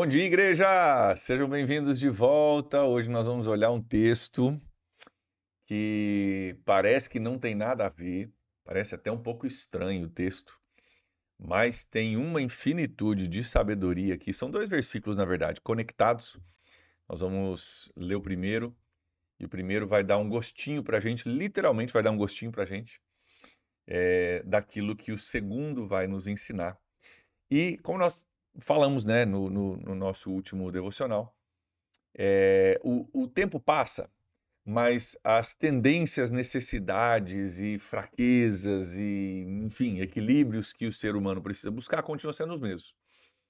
Bom dia, igreja! Sejam bem-vindos de volta. Hoje nós vamos olhar um texto que parece que não tem nada a ver, parece até um pouco estranho o texto, mas tem uma infinitude de sabedoria aqui. São dois versículos, na verdade, conectados. Nós vamos ler o primeiro, e o primeiro vai dar um gostinho para a gente, literalmente vai dar um gostinho para a gente, daquilo que o segundo vai nos ensinar. E como nós falamos, né, no nosso último devocional, o tempo passa, mas as tendências, necessidades e fraquezas e, enfim, equilíbrios que o ser humano precisa buscar continuam sendo os mesmos.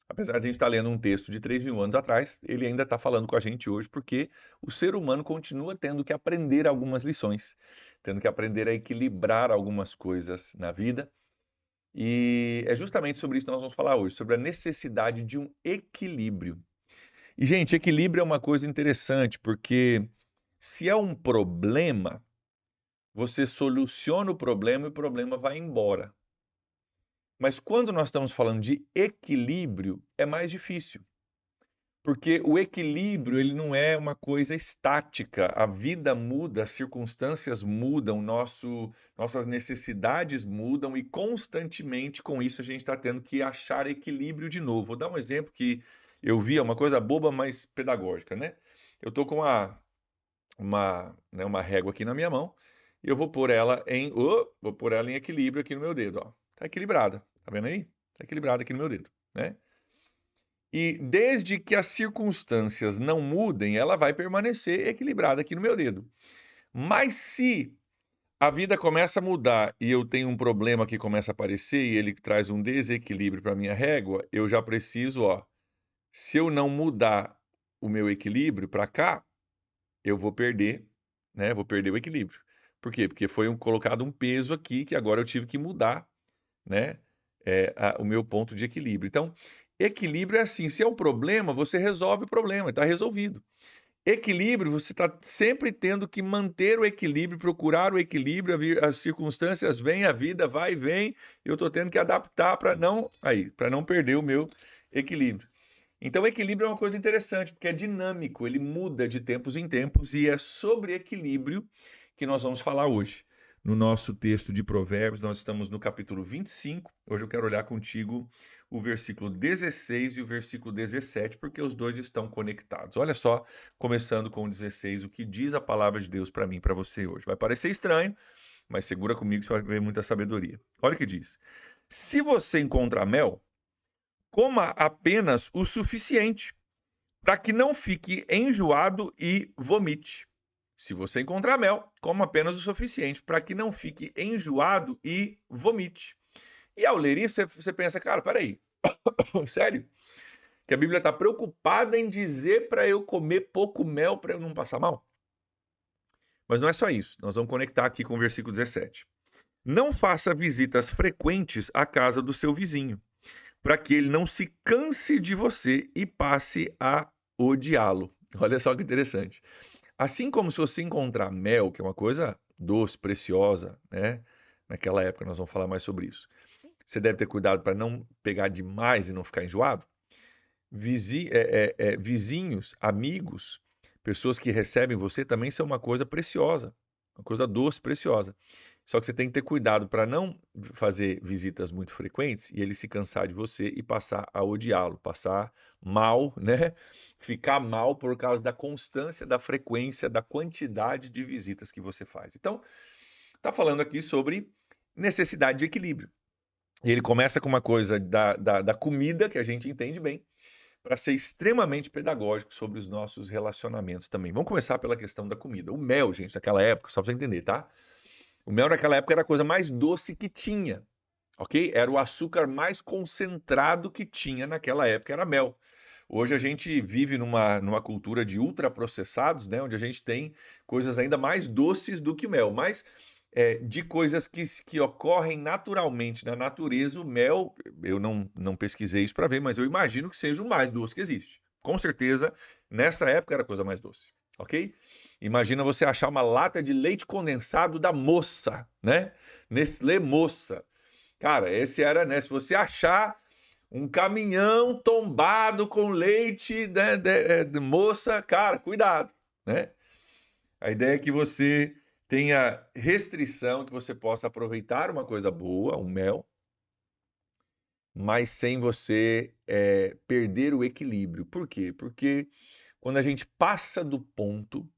Apesar de a gente estar lendo um texto de 3.000 anos atrás, ele ainda está falando com a gente hoje porque o ser humano continua tendo que aprender algumas lições, tendo que aprender a equilibrar algumas coisas na vida. E é justamente sobre isso que nós vamos falar hoje, sobre a necessidade de um equilíbrio. E, gente, equilíbrio é uma coisa interessante, porque se é um problema, você soluciona o problema e o problema vai embora. Mas quando nós estamos falando de equilíbrio, é mais difícil. Porque o equilíbrio, ele não é uma coisa estática. A vida muda, as circunstâncias mudam, nossas necessidades mudam e constantemente com isso a gente está tendo que achar equilíbrio de novo. Vou dar um exemplo que eu vi, é uma coisa boba, mas pedagógica, né? Eu estou com uma régua aqui na minha mão e eu vou pôr ela em equilíbrio aqui no meu dedo, ó. Tá equilibrada, tá vendo aí? Tá equilibrada aqui no meu dedo, né? E desde que as circunstâncias não mudem, ela vai permanecer equilibrada aqui no meu dedo. Mas se a vida começa a mudar e eu tenho um problema que começa a aparecer e ele traz um desequilíbrio para minha régua, eu já preciso, ó, se eu não mudar o meu equilíbrio para cá, eu vou perder, né? Vou perder o equilíbrio. Por quê? Porque foi colocado um peso aqui que agora eu tive que mudar, né? O meu ponto de equilíbrio. Então, equilíbrio é assim: se é um problema, você resolve o problema, está resolvido. Equilíbrio, você está sempre tendo que manter o equilíbrio, procurar o equilíbrio, as circunstâncias vêm, a vida vai e vem, eu estou tendo que adaptar para não perder o meu equilíbrio. Então, equilíbrio é uma coisa interessante, porque é dinâmico, ele muda de tempos em tempos e é sobre equilíbrio que nós vamos falar hoje. No nosso texto de Provérbios, nós estamos no capítulo 25. Hoje eu quero olhar contigo o versículo 16 e o versículo 17, porque os dois estão conectados. Olha só, começando com o 16, o que diz a palavra de Deus para mim e para você hoje. Vai parecer estranho, mas segura comigo que você vai ver muita sabedoria. Olha o que diz. Se você encontrar mel, coma apenas o suficiente para que não fique enjoado e vomite. Se você encontrar mel, coma apenas o suficiente para que não fique enjoado e vomite. E ao ler isso, você pensa, cara, peraí, sério? Que a Bíblia está preocupada em dizer para eu comer pouco mel para eu não passar mal? Mas não é só isso, nós vamos conectar aqui com o versículo 17. Não faça visitas frequentes à casa do seu vizinho, para que ele não se canse de você e passe a odiá-lo. Olha só que interessante. Assim como se você encontrar mel, que é uma coisa doce, preciosa, né? Naquela época nós vamos falar mais sobre isso. Você deve ter cuidado para não pegar demais e não ficar enjoado. Vizinhos, amigos, pessoas que recebem você também são uma coisa preciosa, uma coisa doce, preciosa. Só que você tem que ter cuidado para não fazer visitas muito frequentes e ele se cansar de você e passar a odiá-lo, passar mal, né? Ficar mal por causa da constância, da frequência, da quantidade de visitas que você faz. Então, está falando aqui sobre necessidade de equilíbrio. E ele começa com uma coisa da comida, que a gente entende bem, para ser extremamente pedagógico sobre os nossos relacionamentos também. Vamos começar pela questão da comida. O mel, gente, naquela época, só para você entender, tá? O mel naquela época era a coisa mais doce que tinha, ok? Era o açúcar mais concentrado que tinha naquela época, era mel. Hoje a gente vive numa cultura de ultraprocessados, né? Onde a gente tem coisas ainda mais doces do que o mel. Mas de coisas que ocorrem naturalmente na natureza, o mel, eu não pesquisei isso para ver, mas eu imagino que seja o mais doce que existe. Com certeza, nessa época era a coisa mais doce, ok? Imagina você achar uma lata de leite condensado da Moça, né? Nestlé Moça. Cara, esse era, né? Se você achar um caminhão tombado com leite, né, de moça, cara, cuidado, né? A ideia é que você tenha restrição, que você possa aproveitar uma coisa boa, um mel, mas sem você perder o equilíbrio. Por quê? Porque quando a gente passa do ponto,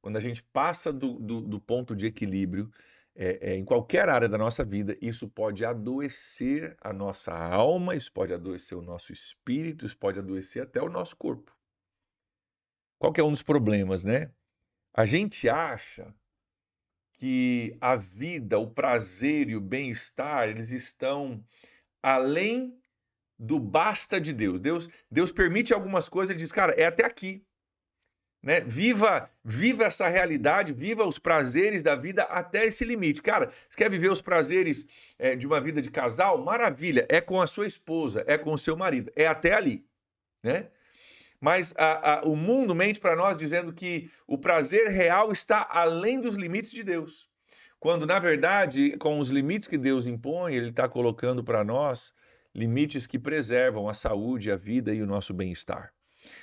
quando a gente passa do ponto de equilíbrio, em qualquer área da nossa vida, isso pode adoecer a nossa alma, isso pode adoecer o nosso espírito, isso pode adoecer até o nosso corpo. Qual que é um dos problemas, né? A gente acha que a vida, o prazer e o bem-estar, eles estão além do basta de Deus. Deus permite algumas coisas, ele diz, cara, é até aqui. Né? Viva essa realidade, viva os prazeres da vida até esse limite. Cara, você quer viver os prazeres de uma vida de casal? Maravilha, é com a sua esposa, é com o seu marido, é até ali. Né? Mas o mundo mente para nós dizendo que o prazer real está além dos limites de Deus. Quando, na verdade, com os limites que Deus impõe, Ele está colocando para nós limites que preservam a saúde, a vida e o nosso bem-estar.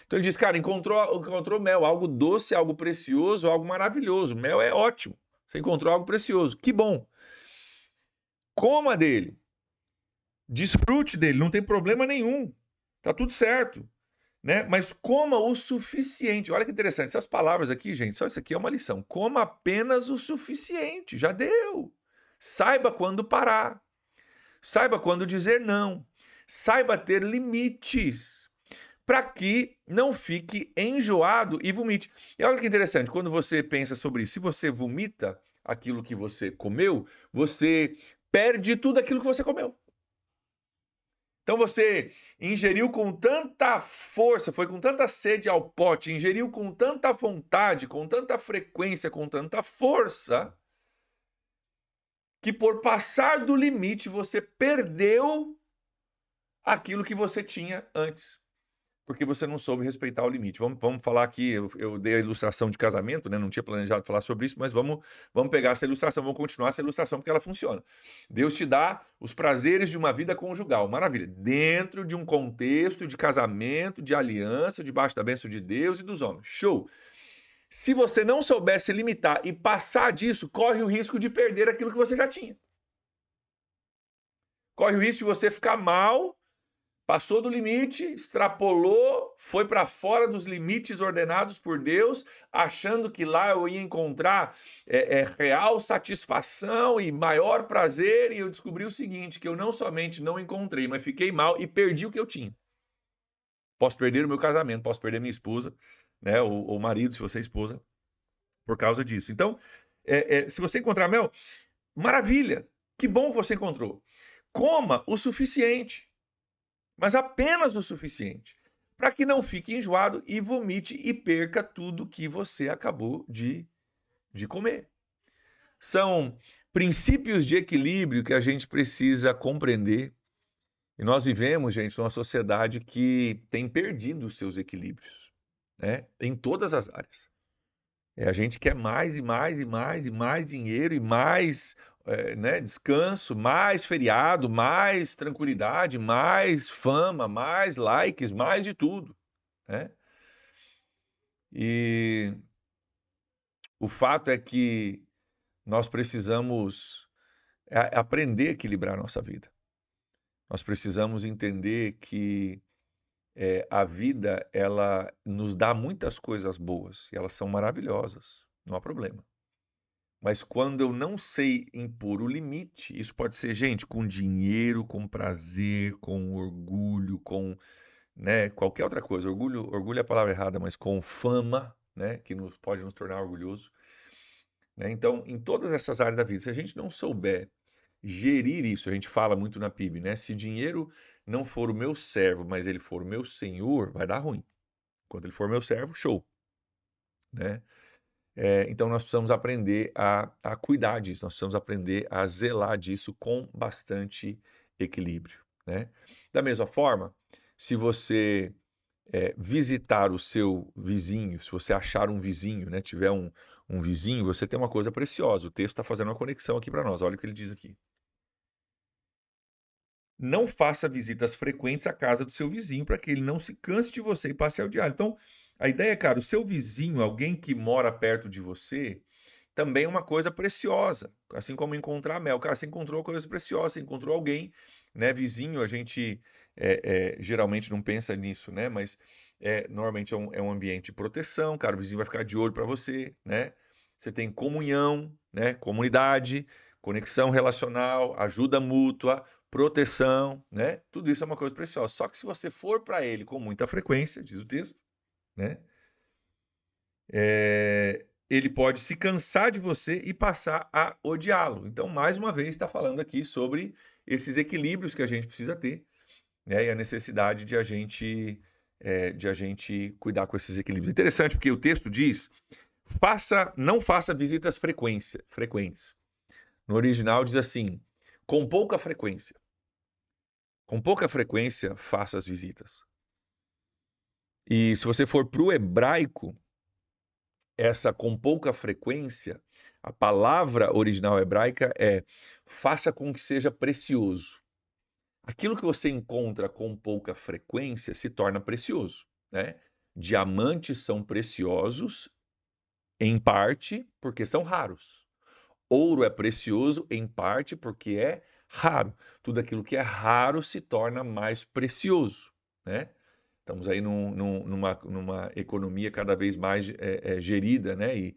Então ele diz, cara, encontrou mel, algo doce, algo precioso, algo maravilhoso. Mel é ótimo. Você encontrou algo precioso. Que bom. Coma dele. Desfrute dele, não tem problema nenhum. Tá tudo certo. Né? Mas coma o suficiente. Olha que interessante, essas palavras aqui, gente, só isso aqui é uma lição. Coma apenas o suficiente, já deu. Saiba quando parar. Saiba quando dizer não. Saiba ter limites, para que não fique enjoado e vomite. E olha que interessante, quando você pensa sobre isso, se você vomita aquilo que você comeu, você perde tudo aquilo que você comeu. Então você ingeriu com tanta força, foi com tanta sede ao pote, ingeriu com tanta vontade, com tanta frequência, com tanta força, que por passar do limite você perdeu aquilo que você tinha antes, porque você não soube respeitar o limite. Vamos falar aqui, eu dei a ilustração de casamento, né? Não tinha planejado falar sobre isso, mas vamos pegar essa ilustração, vamos continuar essa ilustração porque ela funciona. Deus te dá os prazeres de uma vida conjugal, maravilha, dentro de um contexto de casamento, de aliança, debaixo da bênção de Deus e dos homens. Show! Se você não soubesse limitar e passar disso, corre o risco de perder aquilo que você já tinha. Corre o risco de você ficar mal, passou do limite, extrapolou, foi para fora dos limites ordenados por Deus, achando que lá eu ia encontrar real satisfação e maior prazer, e eu descobri o seguinte, que eu não somente não encontrei, mas fiquei mal e perdi o que eu tinha. Posso perder o meu casamento, posso perder minha esposa, né, ou marido, se você é esposa, por causa disso. Então, se você encontrar mel, maravilha, que bom que você encontrou. Coma o suficiente, mas apenas o suficiente, para que não fique enjoado e vomite e perca tudo que você acabou de comer. São princípios de equilíbrio que a gente precisa compreender. E nós vivemos, gente, numa sociedade que tem perdido os seus equilíbrios, né? Em todas as áreas. A gente quer mais e mais e mais e mais dinheiro e mais né, descanso, mais feriado, mais tranquilidade, mais fama, mais likes, mais de tudo. Né? E o fato é que nós precisamos aprender a equilibrar a nossa vida. Nós precisamos entender que a vida ela nos dá muitas coisas boas e elas são maravilhosas, não há problema. Mas quando eu não sei impor o limite, isso pode ser, gente, com dinheiro, com prazer, com orgulho, com né, qualquer outra coisa. Orgulho é a palavra errada, mas com fama, né, que pode nos tornar orgulhoso. Né? Então, em todas essas áreas da vida, se a gente não souber gerir isso, a gente fala muito na PIB, né? Se dinheiro não for o meu servo, mas ele for o meu senhor, vai dar ruim. Quando ele for meu servo, show. Né? Então nós precisamos aprender a cuidar disso, nós precisamos aprender a zelar disso com bastante equilíbrio. Né? Da mesma forma, se você visitar o seu vizinho, se você achar um vizinho, né, tiver um vizinho, você tem uma coisa preciosa. O texto está fazendo uma conexão aqui para nós. Olha o que ele diz aqui. não faça visitas frequentes à casa do seu vizinho para que ele não se canse de você e passe a odiar. Então, a ideia, cara, o seu vizinho, alguém que mora perto de você, também é uma coisa preciosa, assim como encontrar mel. Cara, você encontrou uma coisa preciosa, você encontrou alguém, né? Vizinho, a gente geralmente não pensa nisso, né? Mas normalmente é um ambiente de proteção, cara, o vizinho vai ficar de olho para você, né? Você tem comunhão, né? Comunidade, conexão relacional, ajuda mútua, proteção, né? Tudo isso é uma coisa preciosa. Só que se você for para ele com muita frequência, diz o texto, né? Ele pode se cansar de você e passar a odiá-lo. Então, mais uma vez, está falando aqui sobre esses equilíbrios que a gente precisa ter, né? E a necessidade de a gente cuidar com esses equilíbrios. Interessante, porque o texto diz: não faça visitas frequentes. No original diz assim: com pouca frequência. Com pouca frequência, faça as visitas. E se você for para o hebraico, essa com pouca frequência, a palavra original hebraica é faça com que seja precioso. Aquilo que você encontra com pouca frequência se torna precioso, né? Diamantes são preciosos em parte porque são raros. Ouro é precioso em parte porque é raro. Tudo aquilo que é raro se torna mais precioso, né? Estamos aí numa economia cada vez mais gerida, né?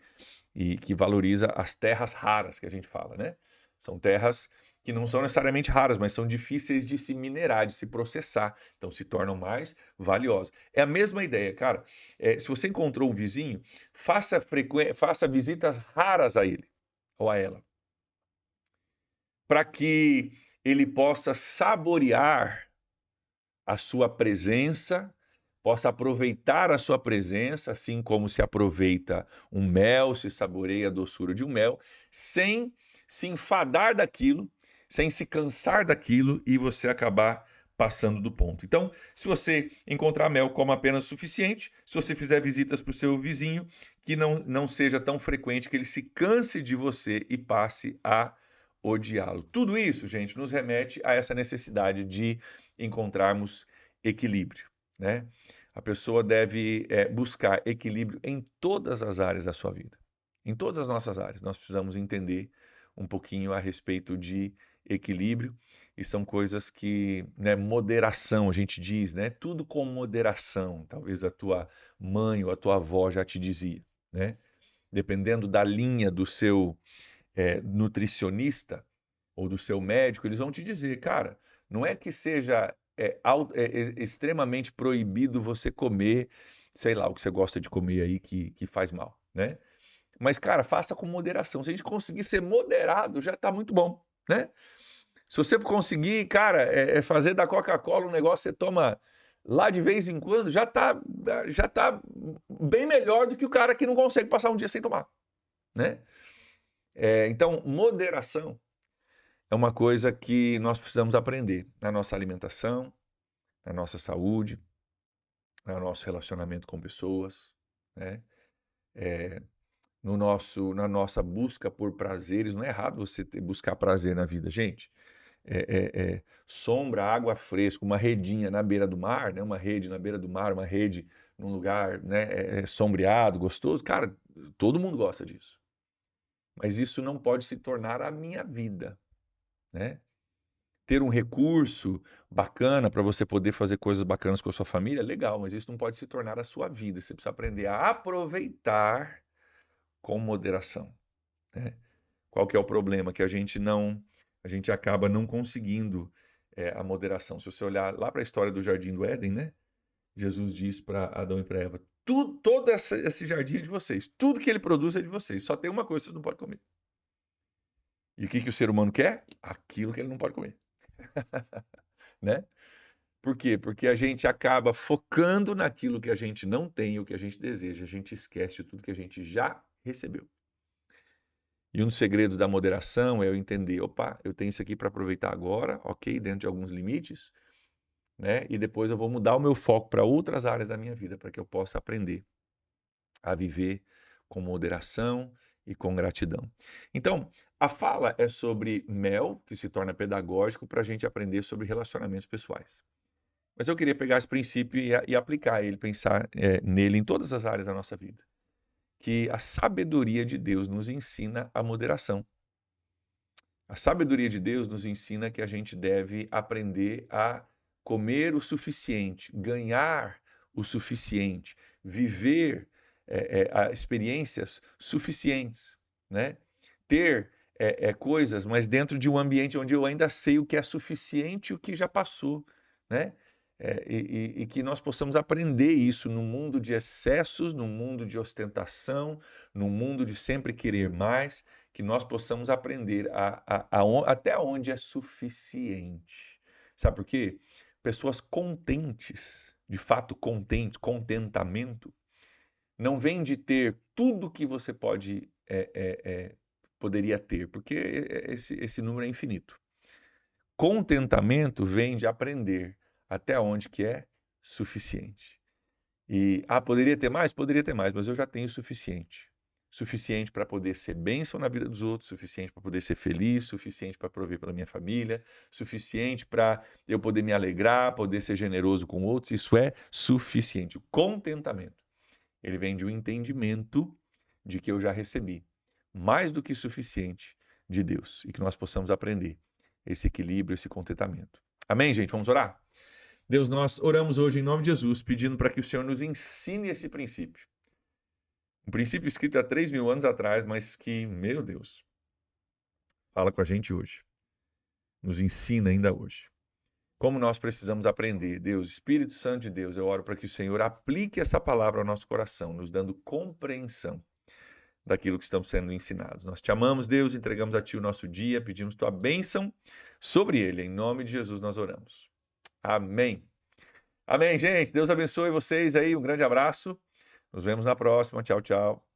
E que valoriza as terras raras que a gente fala, né? São terras que não são necessariamente raras, mas são difíceis de se minerar, de se processar, então se tornam mais valiosas. É a mesma ideia, cara. Se você encontrou um vizinho, faça visitas raras a ele ou a ela, para que ele possa saborear a sua presença, possa aproveitar a sua presença, assim como se aproveita um mel, se saboreia a doçura de um mel, sem se enfadar daquilo, sem se cansar daquilo e você acabar passando do ponto. Então, se você encontrar mel, coma apenas o suficiente. Se você fizer visitas para o seu vizinho, que não seja tão frequente que ele se canse de você e passe a odiá-lo. Tudo isso, gente, nos remete a essa necessidade de encontrarmos equilíbrio, né? A pessoa deve buscar equilíbrio em todas as áreas da sua vida. Em todas as nossas áreas, nós precisamos entender um pouquinho a respeito de equilíbrio, e são coisas que, né, moderação, a gente diz, né? Tudo com moderação. Talvez a tua mãe ou a tua avó já te dizia, né? Dependendo da linha do seu nutricionista ou do seu médico, eles vão te dizer, cara, não é que seja extremamente proibido você comer, sei lá, o que você gosta de comer aí que faz mal, né? Mas, cara, faça com moderação. Se a gente conseguir ser moderado, já está muito bom, né? Se você conseguir, cara, fazer da Coca-Cola um negócio que você toma lá de vez em quando, já tá bem melhor do que o cara que não consegue passar um dia sem tomar, né? Então, moderação é uma coisa que nós precisamos aprender na nossa alimentação, na nossa saúde, no nosso relacionamento com pessoas, né? Na nossa busca por prazeres. Não é errado você buscar prazer na vida, gente. Sombra, água fresca, uma redinha na beira do mar, né? Uma rede na beira do mar, uma rede num lugar, né, sombreado, gostoso. Cara, todo mundo gosta disso. Mas isso não pode se tornar a minha vida, né? Ter um recurso bacana para você poder fazer coisas bacanas com a sua família, legal, mas isso não pode se tornar a sua vida. Você precisa aprender a aproveitar com moderação, né? Qual que é o problema? Que a gente acaba não conseguindo a moderação. Se você olhar lá para a história do Jardim do Éden, né? Jesus diz para Adão e para Eva: todo esse jardim é de vocês, tudo que ele produz é de vocês, só tem uma coisa que vocês não podem comer. E o que o ser humano quer? Aquilo que ele não pode comer, né? Por quê? Porque a gente acaba focando naquilo que a gente não tem, o que a gente deseja. A gente esquece tudo que a gente já recebeu. E um dos segredos da moderação é eu entender, opa, eu tenho isso aqui para aproveitar agora, ok, dentro de alguns limites, né? E depois eu vou mudar o meu foco para outras áreas da minha vida, para que eu possa aprender a viver com moderação e com gratidão. Então, a fala é sobre mel, que se torna pedagógico para a gente aprender sobre relacionamentos pessoais. Mas eu queria pegar esse princípio e aplicar ele, pensar nele em todas as áreas da nossa vida. Que a sabedoria de Deus nos ensina a moderação. A sabedoria de Deus nos ensina que a gente deve aprender a comer o suficiente, ganhar o suficiente, viver experiências suficientes, né? Ter coisas, mas dentro de um ambiente onde eu ainda sei o que é suficiente e o que já passou, né? E que nós possamos aprender isso no mundo de excessos, no mundo de ostentação, no mundo de sempre querer mais, que nós possamos aprender até onde é suficiente. Sabe por quê? Pessoas contentes, de fato contentes, contentamento, não vem de ter tudo que você poderia ter, porque esse número é infinito. Contentamento vem de aprender até onde que é suficiente. E, poderia ter mais? Poderia ter mais, mas eu já tenho o suficiente. Suficiente para poder ser bênção na vida dos outros, suficiente para poder ser feliz, suficiente para prover pela minha família, suficiente para eu poder me alegrar, poder ser generoso com outros. Isso é suficiente. O contentamento, ele vem de um entendimento de que eu já recebi mais do que suficiente de Deus e que nós possamos aprender esse equilíbrio, esse contentamento. Amém, gente? Vamos orar? Deus, nós oramos hoje em nome de Jesus, pedindo para que o Senhor nos ensine esse princípio. Um princípio escrito há 3.000 anos atrás, mas que, meu Deus, fala com a gente hoje. Nos ensina ainda hoje. Como nós precisamos aprender. Deus, Espírito Santo de Deus, eu oro para que o Senhor aplique essa palavra ao nosso coração, nos dando compreensão daquilo que estamos sendo ensinados. Nós te amamos, Deus, entregamos a Ti o nosso dia, pedimos Tua bênção sobre ele. Em nome de Jesus nós oramos. Amém. Amém, gente. Deus abençoe vocês aí. Um grande abraço. Nos vemos na próxima. Tchau, tchau.